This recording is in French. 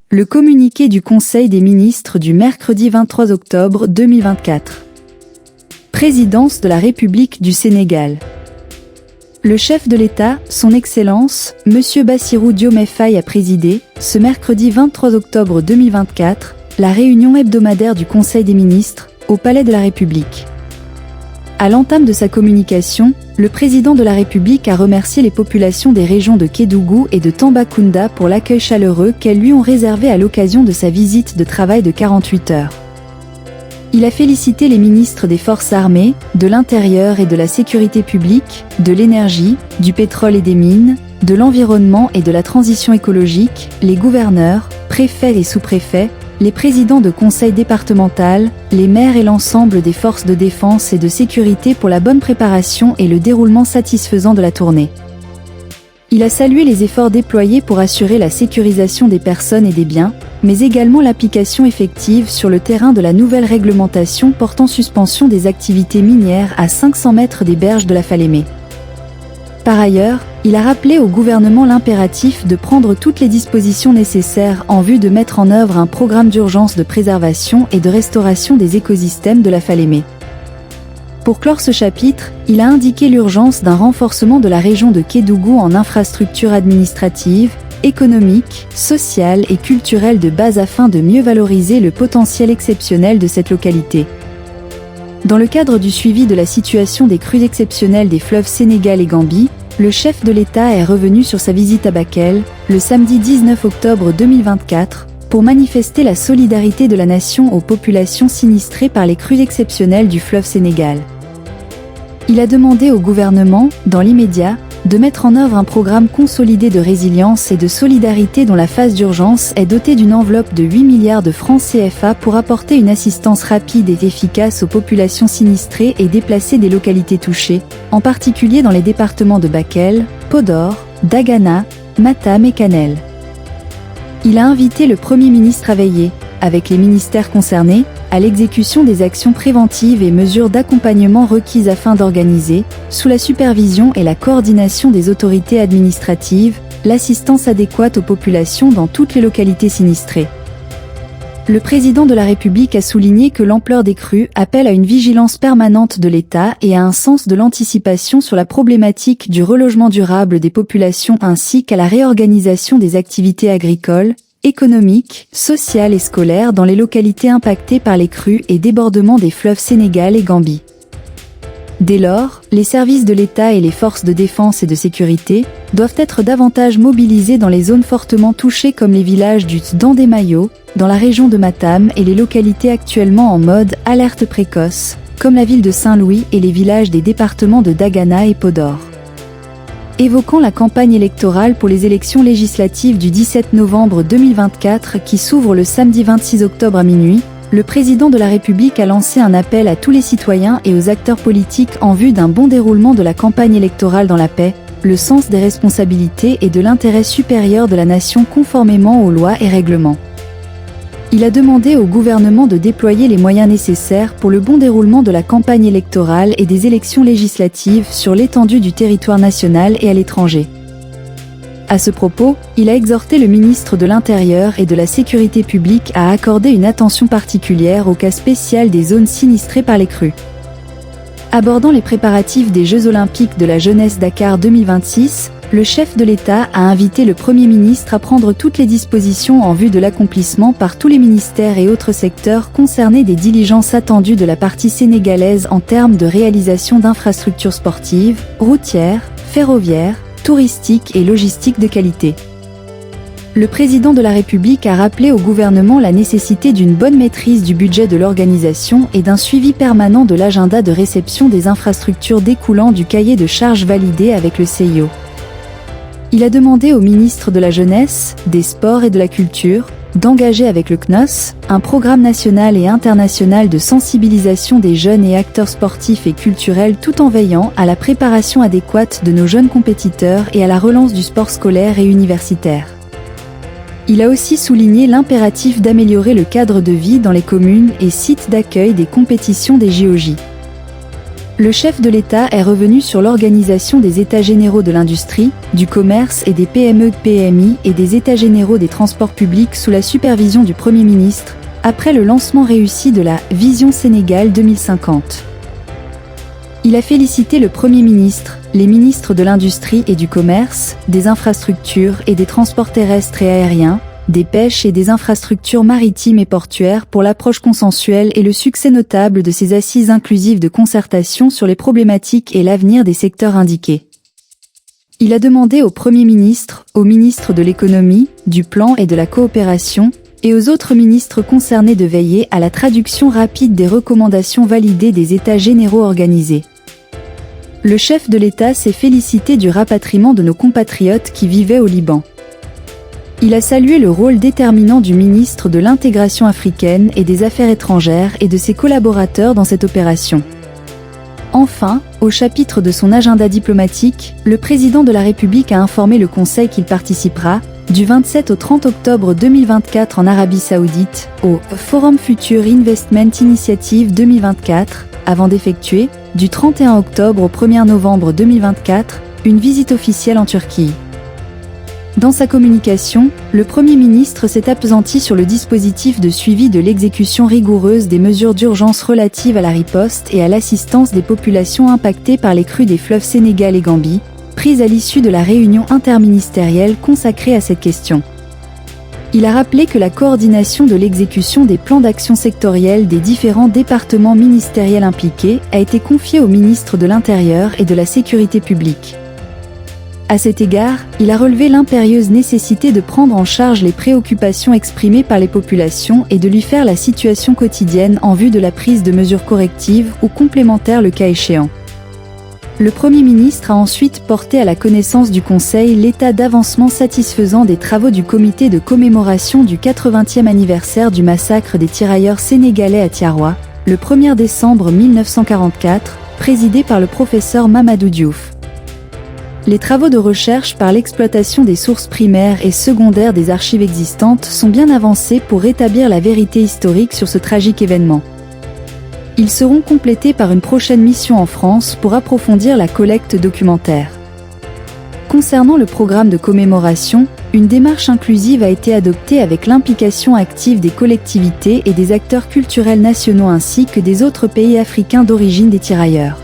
Le communiqué du Conseil des ministres du mercredi 23 octobre 2024. Présidence de la République du Sénégal. Le chef de l'État, son Excellence, M. Bassirou Diomaye Faye a présidé, ce mercredi 23 octobre 2024, la réunion hebdomadaire du Conseil des ministres, au Palais de la République. À l'entame de sa communication, le président de la République a remercié les populations des régions de Kédougou et de Tambacounda pour l'accueil chaleureux qu'elles lui ont réservé à l'occasion de sa visite de travail de 48 heures. Il a félicité les ministres des Forces armées, de l'Intérieur et de la Sécurité publique, de l'Énergie, du Pétrole et des Mines, de l'Environnement et de la Transition écologique, les gouverneurs, préfets et sous-préfets, les présidents de conseils départemental, les maires et l'ensemble des forces de défense et de sécurité pour la bonne préparation et le déroulement satisfaisant de la tournée. Il a salué les efforts déployés pour assurer la sécurisation des personnes et des biens, mais également l'application effective sur le terrain de la nouvelle réglementation portant suspension des activités minières à 500 mètres des berges de la Falémé. Par ailleurs, il a rappelé au gouvernement l'impératif de prendre toutes les dispositions nécessaires en vue de mettre en œuvre un programme d'urgence de préservation et de restauration des écosystèmes de la Falémé. Pour clore ce chapitre, il a indiqué l'urgence d'un renforcement de la région de Kédougou en infrastructures administratives, économiques, sociales et culturelles de base afin de mieux valoriser le potentiel exceptionnel de cette localité. Dans le cadre du suivi de la situation des crues exceptionnelles des fleuves Sénégal et Gambie, le chef de l'État est revenu sur sa visite à Bakel, le samedi 19 octobre 2024, pour manifester la solidarité de la nation aux populations sinistrées par les crues exceptionnelles du fleuve Sénégal. Il a demandé au gouvernement, dans l'immédiat, de mettre en œuvre un programme consolidé de résilience et de solidarité dont la phase d'urgence est dotée d'une enveloppe de 8 milliards de francs CFA pour apporter une assistance rapide et efficace aux populations sinistrées et déplacées des localités touchées, en particulier dans les départements de Bakel, Podor, Dagana, Matam et Kanel. Il a invité le Premier ministre à veiller, avec les ministères concernés, à l'exécution des actions préventives et mesures d'accompagnement requises afin d'organiser, sous la supervision et la coordination des autorités administratives, l'assistance adéquate aux populations dans toutes les localités sinistrées. Le président de la République a souligné que l'ampleur des crues appelle à une vigilance permanente de l'État et à un sens de l'anticipation sur la problématique du relogement durable des populations ainsi qu'à la réorganisation des activités agricoles, économiques, sociales et scolaires dans les localités impactées par les crues et débordements des fleuves Sénégal et Gambie. Dès lors, les services de l'État et les forces de défense et de sécurité doivent être davantage mobilisés dans les zones fortement touchées comme les villages du Tdandé-Mayo, dans la région de Matam et les localités actuellement en mode alerte précoce, comme la ville de Saint-Louis et les villages des départements de Dagana et Podor. Évoquant la campagne électorale pour les élections législatives du 17 novembre 2024 qui s'ouvre le samedi 26 octobre à minuit, le président de la République a lancé un appel à tous les citoyens et aux acteurs politiques en vue d'un bon déroulement de la campagne électorale dans la paix, le sens des responsabilités et de l'intérêt supérieur de la nation conformément aux lois et règlements. Il a demandé au gouvernement de déployer les moyens nécessaires pour le bon déroulement de la campagne électorale et des élections législatives sur l'étendue du territoire national et à l'étranger. À ce propos, il a exhorté le ministre de l'Intérieur et de la Sécurité publique à accorder une attention particulière au cas spécial des zones sinistrées par les crues. Abordant les préparatifs des Jeux Olympiques de la jeunesse Dakar 2026, le chef de l'État a invité le Premier ministre à prendre toutes les dispositions en vue de l'accomplissement par tous les ministères et autres secteurs concernés des diligences attendues de la partie sénégalaise en termes de réalisation d'infrastructures sportives, routières, ferroviaires, touristiques et logistiques de qualité. Le président de la République a rappelé au gouvernement la nécessité d'une bonne maîtrise du budget de l'organisation et d'un suivi permanent de l'agenda de réception des infrastructures découlant du cahier de charges validé avec le CIO. Il a demandé au ministre de la Jeunesse, des Sports et de la Culture d'engager avec le CNOSS un programme national et international de sensibilisation des jeunes et acteurs sportifs et culturels tout en veillant à la préparation adéquate de nos jeunes compétiteurs et à la relance du sport scolaire et universitaire. Il a aussi souligné l'impératif d'améliorer le cadre de vie dans les communes et sites d'accueil des compétitions des JOJ. Le chef de l'État est revenu sur l'organisation des États généraux de l'industrie, du commerce et des PME-PMI et des États généraux des transports publics sous la supervision du Premier ministre, après le lancement réussi de la Vision Sénégal 2050. Il a félicité le Premier ministre, les ministres de l'Industrie et du Commerce, des Infrastructures et des Transports terrestres et aériens, des Pêches et des Infrastructures maritimes et portuaires pour l'approche consensuelle et le succès notable de ces assises inclusives de concertation sur les problématiques et l'avenir des secteurs indiqués. Il a demandé au Premier ministre, au ministre de l'Économie, du Plan et de la Coopération, et aux autres ministres concernés de veiller à la traduction rapide des recommandations validées des États généraux organisés. Le chef de l'État s'est félicité du rapatriement de nos compatriotes qui vivaient au Liban. Il a salué le rôle déterminant du ministre de l'Intégration africaine et des Affaires étrangères et de ses collaborateurs dans cette opération. Enfin, au chapitre de son agenda diplomatique, le président de la République a informé le Conseil qu'il participera, du 27 au 30 octobre 2024 en Arabie Saoudite, au Forum Future Investment Initiative 2024, avant d'effectuer, du 31 octobre au 1er novembre 2024, une visite officielle en Turquie. Dans sa communication, le Premier ministre s'est appesanti sur le dispositif de suivi de l'exécution rigoureuse des mesures d'urgence relatives à la riposte et à l'assistance des populations impactées par les crues des fleuves Sénégal et Gambie, prise à l'issue de la réunion interministérielle consacrée à cette question. Il a rappelé que la coordination de l'exécution des plans d'action sectoriels des différents départements ministériels impliqués a été confiée au ministre de l'Intérieur et de la Sécurité publique. À cet égard, il a relevé l'impérieuse nécessité de prendre en charge les préoccupations exprimées par les populations et de lui faire la situation quotidienne en vue de la prise de mesures correctives ou complémentaires le cas échéant. Le Premier ministre a ensuite porté à la connaissance du Conseil l'état d'avancement satisfaisant des travaux du comité de commémoration du 80e anniversaire du massacre des tirailleurs sénégalais à Tiaroua, le 1er décembre 1944, présidé par le professeur Mamadou Diouf. Les travaux de recherche par l'exploitation des sources primaires et secondaires des archives existantes sont bien avancés pour rétablir la vérité historique sur ce tragique événement. Ils seront complétés par une prochaine mission en France pour approfondir la collecte documentaire. Concernant le programme de commémoration, une démarche inclusive a été adoptée avec l'implication active des collectivités et des acteurs culturels nationaux ainsi que des autres pays africains d'origine des tirailleurs.